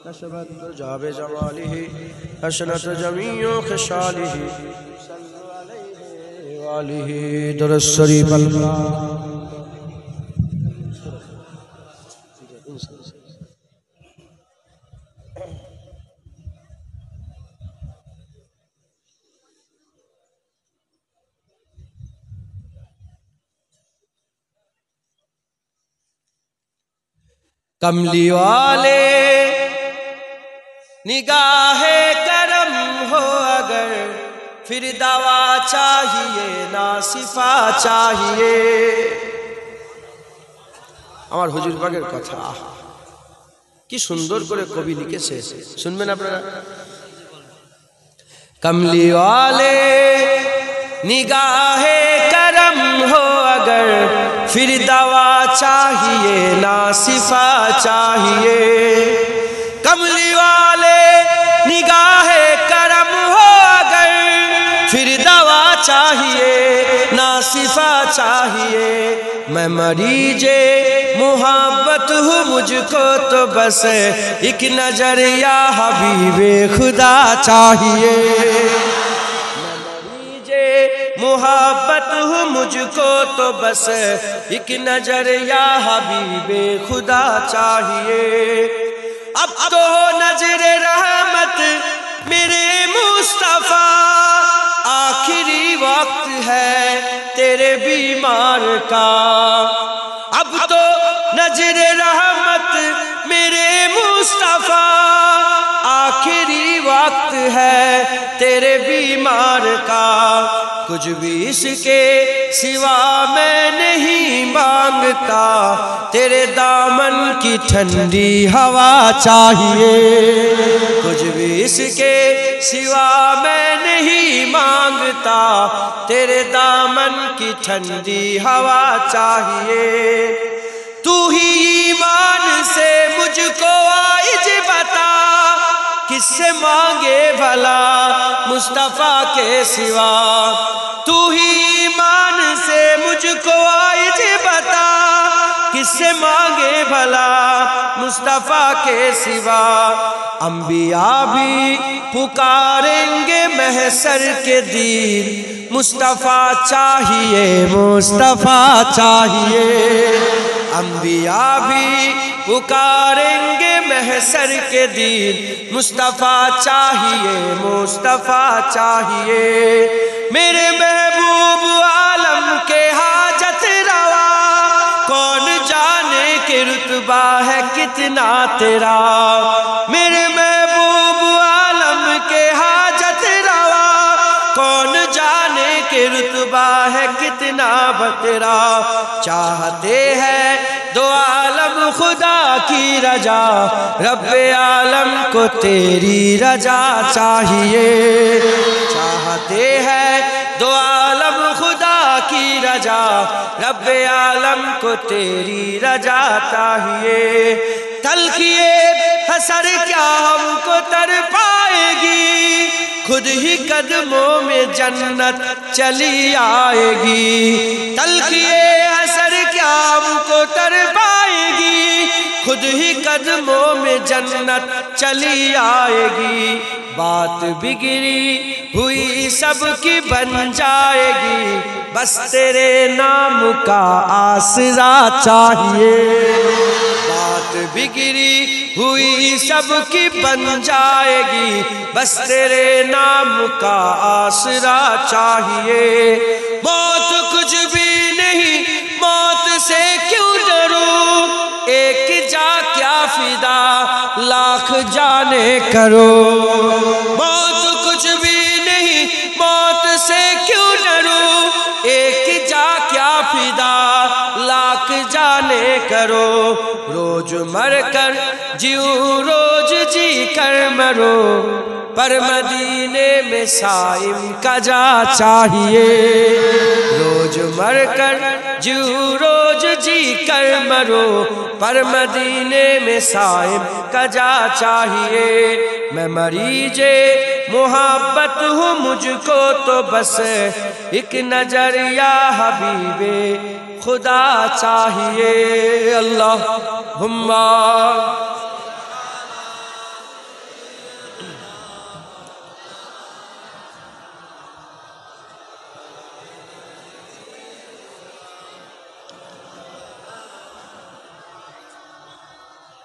কাশাবাত জাবে জামালিহি হাসনাত জামিউ খিসালিহি সাল্লু আলাইহি ওয়া আলিহি দরুদ শরীফ। আল্লাহ कमली वाले निगाहे करम हो अगर, फिर दवा चाहिए ना सिफा चाहिए। আমার হুজুর পাকের কথা কি সুন্দর করে কবি লিখেছে, শুনবেন আপনারা। कमली वाले निगाहे करम हो अगर, फिर दवा चाहिए ना सिफा चाहिए। कमली वाले निगाहे करम हो अगर, फिर दवा चाहिए ना सिफा चाहिए। मैं मरीजे मोहब्बत हूँ, मुझको तो बस एक नजर या हबीबे खुदा चाहिए। मैं मरीजे मोहब्बत हूँ, मुझको तो बस एक नजर या हबीबे खुदा चाहिए। अब तो नजरे रहमत मेरे मुस्तफा, आखिरी वक्त है तेरे बीमार का। अब तो नजरे रहमत मेरे मुस्तफा, आखिरी वक्त है तेरे बीमार का। कुछ भी इसके सिवा मैं नहीं मांगता, तेरे दामन की ठंडी हवा चाहिए। कुछ भी इसके सिवा मैं नहीं मांगता, तेरे दामन की ठंडी हवा चाहिए। तू ही ईमान से मुझको आइज बता, किससे मांगे भला मुस्तफा के सिवा। तू ही ईमान से मुझको आइज बता, किससे मांगे भला मुस्तफा के सिवा। अंबिया भी पुकारेंगे महशर के दिन, मुस्तफा चाहिए मुस्तफा चाहिए। अंबिया भी पुकारेंगे महशर के दिन, मुस्तफा चाहिए मुस्तफा चाहिए। मेरे महबूब आलम के हाजत रवा, कौन जाने के रुतबा है कितना तेरा। मेरे महबूब आलम के हाजत रवा, कौन जाने के रुतबा है कितना बतेरा। चाहते हैं दो आलम खुदा की रजा, रब्बे आलम को तेरी रजा चाहिए। चाहते हैं दो आलम खुदा की रजा, रब्बे आलम को तेरी रजा चाहिए। तलखिए हसर क्या हमको तर पाएगी, खुद ही कदमों में जन्नत चली आएगी। तलखिए हसर क्या हमको तर पाएगी, खुद ही कदमों में जन्नत चली आएगी। बात बिगड़ी हुई सबकी बन जाएगी, बस तेरे नाम का आसरा चाहिए। बात बिगड़ी हुई सबकी बन जाएगी, बस तेरे नाम का आसरा चाहिए। मौत कुछ भी नहीं, मौत से क्यों डरूं, एक जा क्या फिदा लाख जाने करो। मौत कुछ भी नहीं, मौत से क्यों डरूं, एक जा क्या फिदा लाख जाने करो। रोज मर कर जीऊं रोज जी कर मरो, पर मदीने में साइम का जा चाहिए। रोज मर कर जीऊं रोज जी कर मरो, पर मदीने में साइम का जा चाहिए। मैं मरीजे मोहब्बत हूँ, मुझको तो बस एक नजर या हबीबे खुदा चाहिए। अल्लाहुम्मा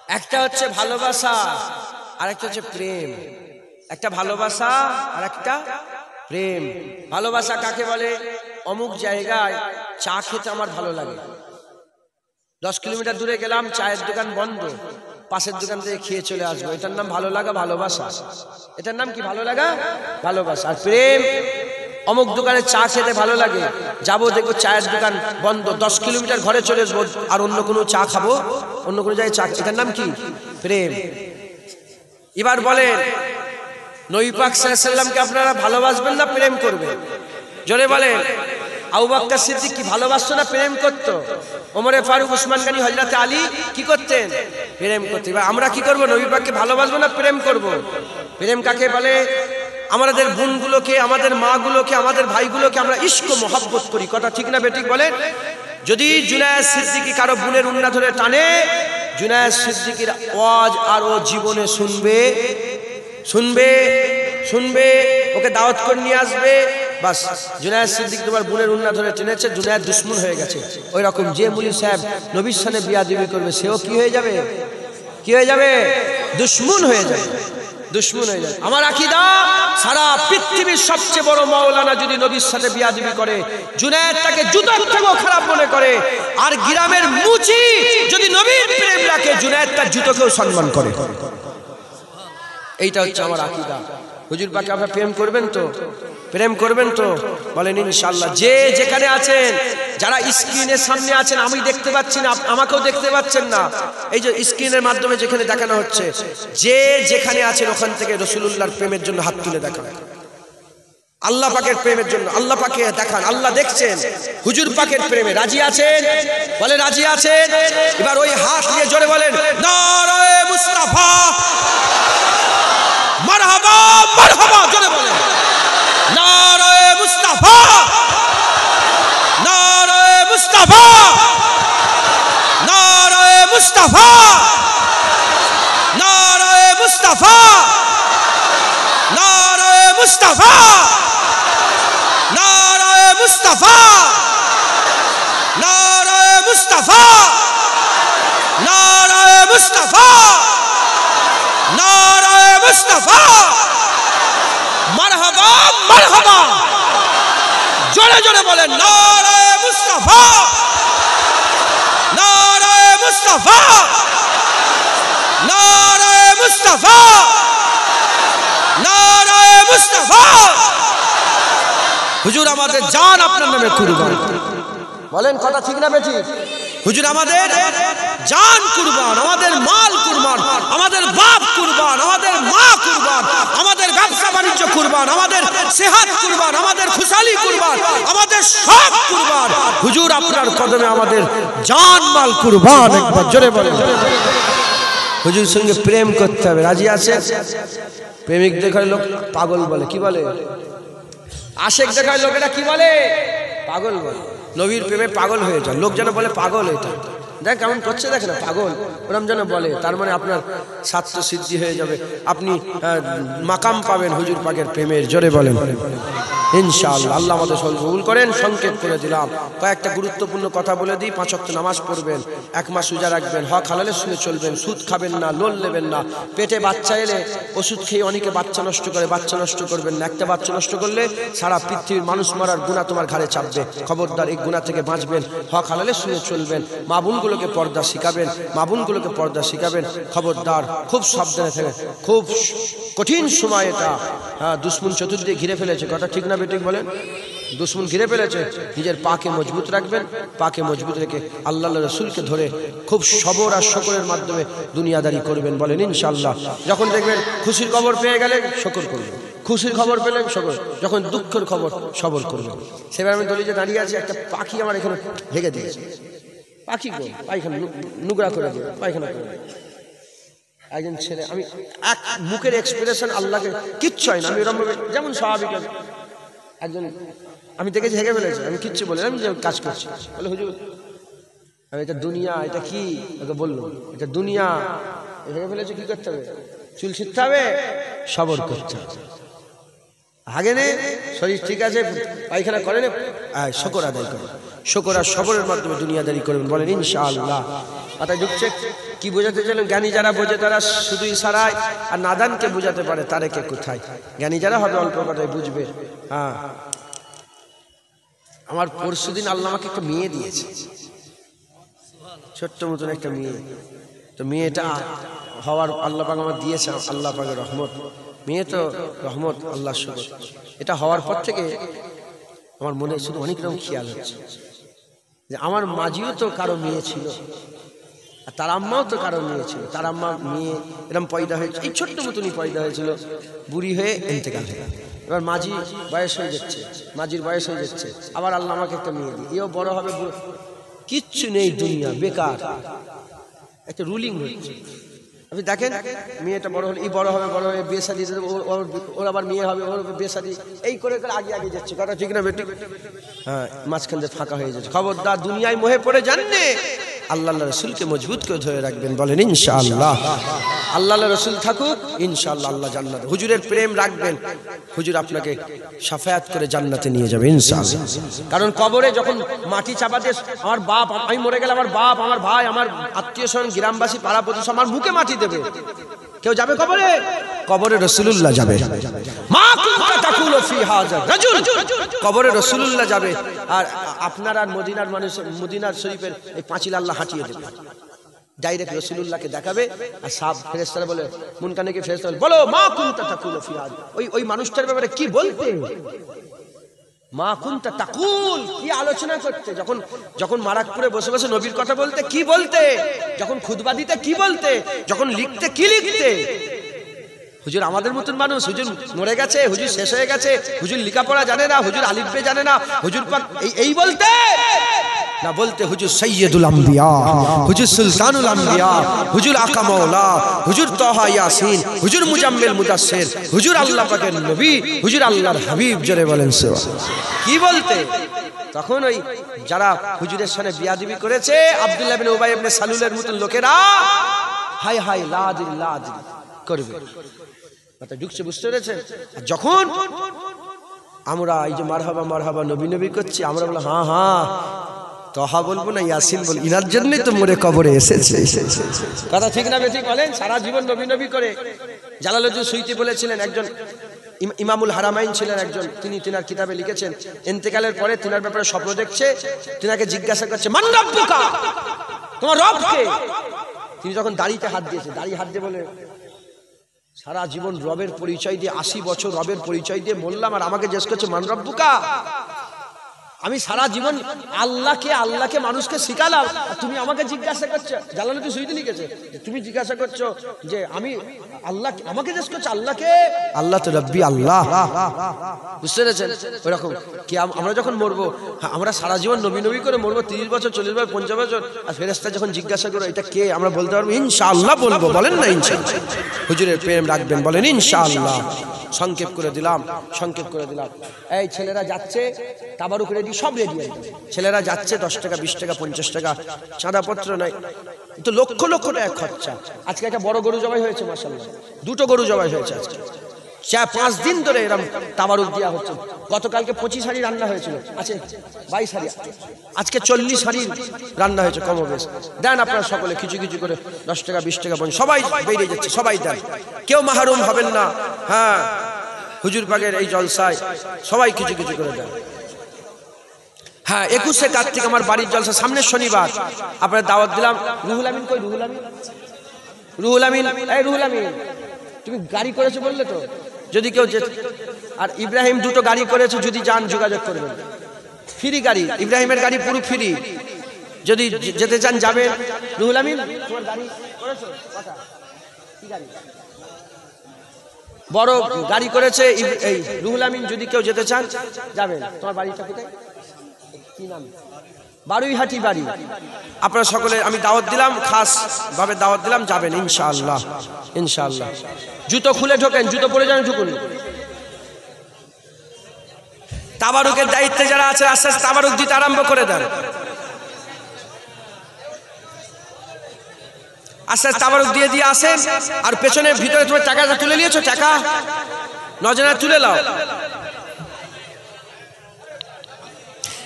একটা হচ্ছে ভালোবাসা আর একটা হচ্ছে প্রেম। একটা ভালোবাসা আর একটা প্রেম। ভালোবাসা কাকে বলে? অমুক জায়গায় চা খেতে আমার ভালো লাগে, 10 কিলোমিটার দূরে গেলাম, চায়ের দোকান বন্ধ, পাশের দোকান থেকে খেয়ে চলে আসবো, এটার নাম ভালো লাগা, ভালোবাসা। এটার নাম কি? ভালো লাগা, ভালোবাসা। আর প্রেম, অমুক দোকানে চা খেতে ভালো লাগে, যাবো, দেখবো চায়ের দোকান বন্ধ, 10 কিলোমিটার ঘরে চলে আসবো, আর অন্য কোনো চা খাবো, অন্য কোনো জায়গায় চা, এটার নাম কি? প্রেম। এবার বলেন, নবী পাক সাল্লাল্লাহু আলাইহি সাল্লামকে আপনারা ভালোবাসবেন না প্রেম করবেন? জোরে বলেন। আবু বকর সিদ্দিক কি ভালোবাসতো না প্রেম করতো? ওমরে ফারুক, উসমান গনি, হযরত আলী কি করতেন? প্রেম করতেন। এবার আমরা কি করব? নবী পাককে ভালোবাসবো না প্রেম করব? প্রেম কাকে বলে? আমাদের বোনগুলোকে, আমাদের মাগুলোকে, আমাদের ভাইগুলোকে আমরা ইশক ও মহব্বত করি। কথা ঠিক না বেঠিক বলেন? যদি জুনায়েদ সিদ্দিকী কারো বোনের উন্না ধরে টানে, জুনায়েদ সিদ্দিকীর ওয়াজ আর ও জীবনে শুনবে, শুনবে, শুনবে, ওকে দাওয়াত করে নিয়ে আসবে, বাস জুনায়েদ সিদ্দিক তোমার বোনের উন্না ধরে টেনেছে, জুনায়েদ দুশমন হয়ে গেছে। ওই রকম যে মুলি সাহেব নবীর সামনে বিয়াদবি করবে, সেও কি হয়ে যাবে? কি হয়ে যাবে? দুশমন হয়ে যাবে, দুশমন হয়ে যাবে। আমার আকীদা, সারা পৃথিবীর সবচেয়ে বড় মাওলানা যদি নবীর সাথে বিয়াদবি করে, জুনায়েদ তাকে জুতার থেকেও খারাপ মনে করে, আর গ্রামের মুচি যদি নবীর প্রেম রাখে, জুনায়েদ তার জুতোকেও সম্মান করে। এইটা হচ্ছে আমার আকীদা। হুজুর পাকে আপনারা প্রেম করবেন তো? প্রেম করবেন তো? বলেন ইনশাআল্লাহ। যে যেখানে আছেন, যারা স্ক্রিনের সামনে আছেন, আমি দেখতে পাচ্ছি না, আমাকেও দেখতে পাচ্ছেন না, এই যে স্ক্রিনের মাধ্যমে যেখানে দেখানো হচ্ছে, যে যেখানে আছেন ওখান থেকে রাসূলুল্লাহর প্রেমের জন্য হাত তুলে দেখান, আল্লাহ পাকের প্রেমের জন্য আল্লাহ পাকে দেখান। আল্লাহ দেখছেন। হুজুর পাকের প্রেমে রাজি আছেন? বলে রাজি আছেন? এবার ওই হাত নিয়ে জোরে বলেন নারায়ে মুস্তাফা, মারহাবা, মারহাবা, জোরে বলেন নারায়ে মুস্তাফা, নারায়ে মুস্তাফা, নারায়ে মুস্তাফা, নারায়ে মুস্তাফা, নারায়ে মুস্তাফা, নারায়ে মুস্তাফা, নারায়ে মুস্তাফা, নারায়ে মুস্তাফা, নারায়ে মুস্তাফা, মারহাবা, মারহাবা, জোরে জোরে বলেন নারায়ে মুস্তাফা, নারায়ে মুস্তাফা, নারায়ে মুস্তাফা, নারায়ে মুস্তাফা। হুজুর আমাদের জান আপনার নামে কুরবান। বলেন কথা ঠিক না বেঠিক? হুজুর আমাদের জান কুরবান, আমাদের মাল কুরবান, আমাদের বাপ কুরবান, আমাদের মা কুরবান, আমাদের ব্যবসা বাণিজ্য কুরবান, আমাদের সেহাত কুরবান, আমাদের খুশালি কুরবান, আমাদের সব কুরবান। হুজুর আপনার কদমে আমাদের জান মাল কুরবান। একবার জোরে বলেন। হুজুর সঙ্গে প্রেম করতে হবে, রাজি আছে? প্রেমিক দেখায় লোক পাগল বলে, কি বলে? আশেক দেখায় লোকেরা কি বলে? পাগল বলে। নবীর প্রেমে পাগল হয়ে যায় লোক, যেন বলে পাগল। এটা দেখ কেমন করছে, দেখ না পাগল, ওরম যেন বলে। তার মানে আপনার স্বার্থ সিদ্ধি হয়ে যাবে, আপনি মাকাম পাবেন হুজুর পাকের প্রেমের। জোরে বলেন ইনশাআল্লাহ। আল্লাহ আমাদের সঙ্গে কবুল করেন। সংক্ষেপ করে দিলাম, কয়েকটা গুরুত্বপূর্ণ কথা বলে দিই। 5 ওয়াক্ত নামাজ পড়বেন, 1 মাস রোজা রাখবেন, হক হালালে শুয়ে চলবেন, সুদ খাবেন না, লোন নেবেন না। পেটে বাচ্চা এলে ওষুধ খেয়ে অনেকে বাচ্চা নষ্ট করে, বাচ্চা নষ্ট করবেন না। একটা বাচ্চা নষ্ট করলে সারা পৃথিবীর মানুষ মারার গুনাহ তোমার ঘাড়ে চাপবে। খবরদার, এই গুনাহ থেকে বাঁচবেন, হক হালালে শুয়ে চলবেন, মা বোনগুলোকে পর্দা শিখাবেন, মা বোনগুলোকে পর্দা শিখাবেন। খবরদার, খুব সাবধানে থাকবেন। খুব কঠিন সময় এটা। হ্যাঁ, দুশ্মন চতুর্দিকে ঘিরে ফেলেছে, কথা ঠিক না বেঠিক বলেন? দুশ্মন ঘিরে ফেলেছে। নিজের পাকে মজবুত রাখবেন, পাকে মজবুত রেখে আল্লাহ রসুলকে ধরে খুব সবর আর শকরের মাধ্যমে দুনিয়াদারি করবেন। বলেন ইনশাআল্লাহ। যখন দেখবেন খুশির খবর পেয়ে গেলেন, শকর করবেন। খুশির খবর পেলেন, শকর। যখন দুঃখের খবর, সবর করবেন। সেবার আমি দলিতে দাঁড়িয়ে আছি, একটা পাখি আমার এখানে ঢেকে দিয়েছে। পাখি গো পায়খানা নুগরা করে দেবে, পায়খানা করে দেবে। একজন ছেলে, আমি এক মুখের এক্সপ্রেশন আল্লাহকে কিচ্ছু হয় না, আমি এরকম যেমন স্বাভাবিক একজন, আমি দেখেছি হেগে ফেলেছি, আমি কিচ্ছু বলি, আমি কাজ করছি। বলে হুজুর আমি এটা দুনিয়া, এটা কি? ওকে বললো এটা দুনিয়া, হেগে ফেলেছে, কি করতে হবে? চুল ছিঁড়তে হবে, সবর করতে হবে। আগে নে শরীর ঠিক আছে, পায়খানা করে নে, শকর আদায় করে, শকর আর সবরের মাধ্যমে দুনিয়াদারি করবেন। বলেন ইনশাআল্লাহ। মাথায় ঢুকছে? কি বোঝাতে চাইলেন? জ্ঞানী যারা বোঝে তারা শুধু ইশারায়, আর নাদানকে বোঝাতে পারে তারে কে কোথায়। জ্ঞানী যারা হবে অল্প কথায় বুঝবে। হ্যাঁ, আমার পরশুদিন আল্লাহ আমাকে একটা মেয়ে দিয়েছে, ছোট্ট মতন একটা মেয়ে। তো মেয়েটা হওয়ার আল্লাহ পাক আমার দিয়েছে, আল্লাহ পাকের রহমত। মেয়ে তো রহমত, আল্লাহ শুকর। এটা হওয়ার পর থেকে আমার মনে শুধু অনেক রকম খেয়াল হচ্ছে যে আমার মাঝিও তো কারো মেয়ে ছিল, আর তার আম্মাও তো কারো মেয়ে ছিল। তার আম্মা মেয়ে এরকম পয়দা হয়েছে, এই ছোট্ট মতনই পয়দা হয়েছিল, বুড়ি হয়ে ইন্তেকাল হয়ে। এবার মাঝি বয়স হয়ে যাচ্ছে, মাঝির বয়স হয়ে যাচ্ছে, আবার আল্লাহ আমাকে একটা মেয়ে দিয়ে, এও বড় হবে, কিচ্ছু নেই দুনিয়া, বেকার একটা রুলিং হচ্ছে। আপনি দেখেন মেয়েটা বড় হলে, এই বড় হবে, বড় হয়ে বিয়ে শাদী, ওর আবার মেয়ে হবে, ওর বিয়ে শাদী, এই করে করে আগে আগে যাচ্ছে। কথা ঠিক না বেটি? হ্যাঁ, মাঝখান দিয়ে ফাঁকা হয়ে যাচ্ছে। খবরদার দুনিয়ায় মোহে পড়ে জাননে, আল্লাহ রসুলকে মজবুত করে ধরে রাখবেন, বলেন ইনশাআল্লাহ। আল্লাহ রসুল থাকুক, ইনশাআল্লাহ আল্লাহ জান্নাত। হুজুরের প্রেম রাখবেন, হুজুর আপনাকে শাফায়াত করে জান্নাতে নিয়ে যাবে ইনশাআল্লাহ। কারণ কবরে যখন মাটি চাপা দিয়ে, আমার বাপ, আমি মরে গেলে আমার বাপ, আমার ভাই, আমার আত্মীয় স্বজন, গ্রামবাসী, পাড়া প্রতিবেশী আমার মুখে মাটি দেবে। কেউ যাবে কবরে? কবরে রাসূলুল্লাহ যাবে। মা কুনতা তাকুলু ফি হাযা রাজুল, কবরে রাসূলুল্লাহ যাবে। আর আপনার আর মদিনার মানুষ, মদিনার শরীফের এই পাঁচিল আল্লাহ হাঁটিয়ে দেবে, ডাইরেক্ট রাসূলুল্লাহকে দেখাবে। আর সব ফেরেশতারা বলে, মুনকানেকে ফেরেশতা বলো, মা কুনতা তাকুলু ফি হাযা, ওই মানুষটার ব্যাপারে কি বলতে? মা কুনতা তাকুল, কি আলোচনা করতে? যখন মারাকপুরে বসে বসে নবীর কথা বলতে কি বলতে? যখন খুতবা দিতে কি বলতে? যখন লিখতে কি লিখতে? হুজুর আমাদের মতন মানুষ, হুজুর মরে গেছে, হুজুর শেষ হয়ে গেছে, হুজুর লেখাপড়া জানে না, হুজুর আলিফ বে জানে না, হুজুর পাক এই বলতে না, বলতে হুজুর সৈয়দুল আম্বিয়া, হুজুর সুলতানুল আম্বিয়া, হুজুর আকা মাওলা, হুজুর তাহা ইয়াসিন, হুজুর মুজাম্মিল মুদাসসির, হুজুর আল্লাহ পাকের নবী, হুজুর আল্লাহর হাবিব, জোরে বলেন কি বলতে? তখন ওই যারা হুজুরের সাথে বিয়াদবি করেছে, আব্দুল্লাহ ইবনে উবাই ইবনে সালুলের মতন লোকেরা হাই হাই লাদিল লাদিল করবে। কথা ঢুকছে, বুঝতে পেরেছেন? যখন আমরা এই যে মারহাবা মারহাবা নবী নবী করছি, আমরা বলি হ্যাঁ হ্যাঁ, তহা বলবো না, ইয়াসিন বল, ইনার জন্যই তো মরে কবরে এসেছে। কথা ঠিক না বেঠিক বলেন? সারা জীবন নবী নবী করে। জালালউদ্দিন সুয়ুতী বলেছিলেন, একজন ইমামুল হারামাইন ছিলেন একজন, তিনি তিনার কিতাবে লিখেছেন, ইন্তেকালের পরে তিনার ব্যাপারে স্বপ্ন দেখছে, তিনাকে জিজ্ঞাসা করছে, মান রাব্বুকা, তোমার রব কে? তিনি যখন দাড়িতে হাত দিয়েছে, দাড়ি হাত দিয়ে বলে, সারা জীবন রবের পরিচয় দিয়ে, 80 বছর রবের পরিচয় দিয়ে মরলাম, আর আমাকে জিজ্ঞেস করছে মান রাব্বুকা? আমি সারা জীবন আল্লাহকে মানুষকে শিখালাম, তুমি আমাকে জিজ্ঞাসা করছো। জালালউদ্দিন সুয়ুতী লিখেছে, তুমি জিজ্ঞাসা করছো যে আমি আল্লাহ, আমাকে জিজ্ঞেস করছো আল্লাহকে? আল্লাহ তো রব্বি আল্লাহ, বুঝতে পেরেছেন? ওইরকম কি আমরা যখন মরবো, আমরা সারা জীবন নবী নবী করে মরবো, 30 বছর 40 বছর 50 বছর, আর ফেরেশতা যখন জিজ্ঞাসা করো এটা কে, আমরা বলতে পারবো ইনশাআল্লাহ বলবো, বলেন না ইনশাআল্লাহ? হুজুরের প্রেম রাখবেন, বলেন ইনশাআল্লাহ। সংক্ষেপ করে দিলাম। এই ছেলেরা যাচ্ছে, তাবারুক রেডি, সব রেডি আছে, ছেলেরা যাচ্ছে, 10 টাকা 20 টাকা 50 টাকা চাঁদাপত্র নাই, তো লক্ষ লক্ষ টাকা খরচা। আজকে একটা বড় গরু জবাই হয়েছে, মাশাআল্লাহ, 2টো গরু জবাই হয়েছে আজকে। 5 দিন ধরে এরকম তাবারুক দেওয়া হচ্ছে। গতকালকে 25 হাঁড়ি রান্না হয়েছিল, আছে 22 হাঁড়ি, আজকে 40 হাঁড়ি রান্না হয়েছে কম বেশ। দেন আপনারা সকলে কিছু কিছু করে, 10 টাকা 20 টাকা, সবাই বেরিয়ে যাচ্ছে, সবাই দেন, কেউ মাহরুম হবেন না। হ্যাঁ, হুজুর পাকের এই জলসায় সবাই কিছু কিছু করে দেন। হ্যাঁ, 21শে কার্তিক আমার বাড়ির জলসা, সামনের শনিবার আপনার দাওয়াত দিলাম। রুহুল আমিন কই? রুহুল আমিন, এই রুহুল আমিন, তুমি গাড়ি করেছো বললে তো, যদি কেউ যেত, আর ইব্রাহিম 2টো গাড়ি করেছে, যদি যান যোগাযোগ করবেন, ফ্রি গাড়ি, ইব্রাহিমের গাড়ি পুরো ফ্রি, যদি যেতে চান যাবেন। রুহুল আমিন, তোমার গাড়ি করেছো? কথা কি গাড়ি? বড় গাড়ি করেছে এই রুহুল আমিন, যদি কেউ যেতে চান যাবেন। তোমার বাড়িটা কোথায়, কি নাম? বারুইহাটি বাড়ি। আপনারা সকলে আমি দাওয়াত দিলাম, খাস ভাবে দাওয়াত দিলাম, যাবেন ইনশাআল্লাহ। ইনশাআল্লাহ জুতো খুলে ঢোকেন, জুতো পরে যান, ঢুকুন। তাবারুকের দায়িত্বে যারা আছে আস্তে আস্তে তাবারুক দিতে আরম্ভ করে দেন, আস্তে আস্তে তাবারুক দিয়ে আসেন। আর পেছনে ভিতরে তোমার টাকাটা তুলে নিয়েছো, টাকা নজনা তুলে নাও।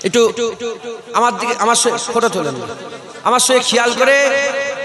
একটু আমার দিকে, আমার ফটো তোলেন, আমার সঙ্গে খেয়াল করে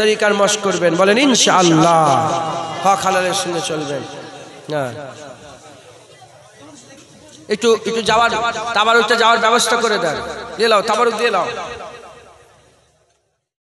তরিকার মশক করবেন, বলেন ইনশাআল্লাহ। হক হালালের সঙ্গে চলবেন। হ্যাঁ, একটু যাওয়ার তাবারুকটা যাওয়ার ব্যবস্থা করে দেন, দিয়ে লাও তাবারুক দিয়ে লাও।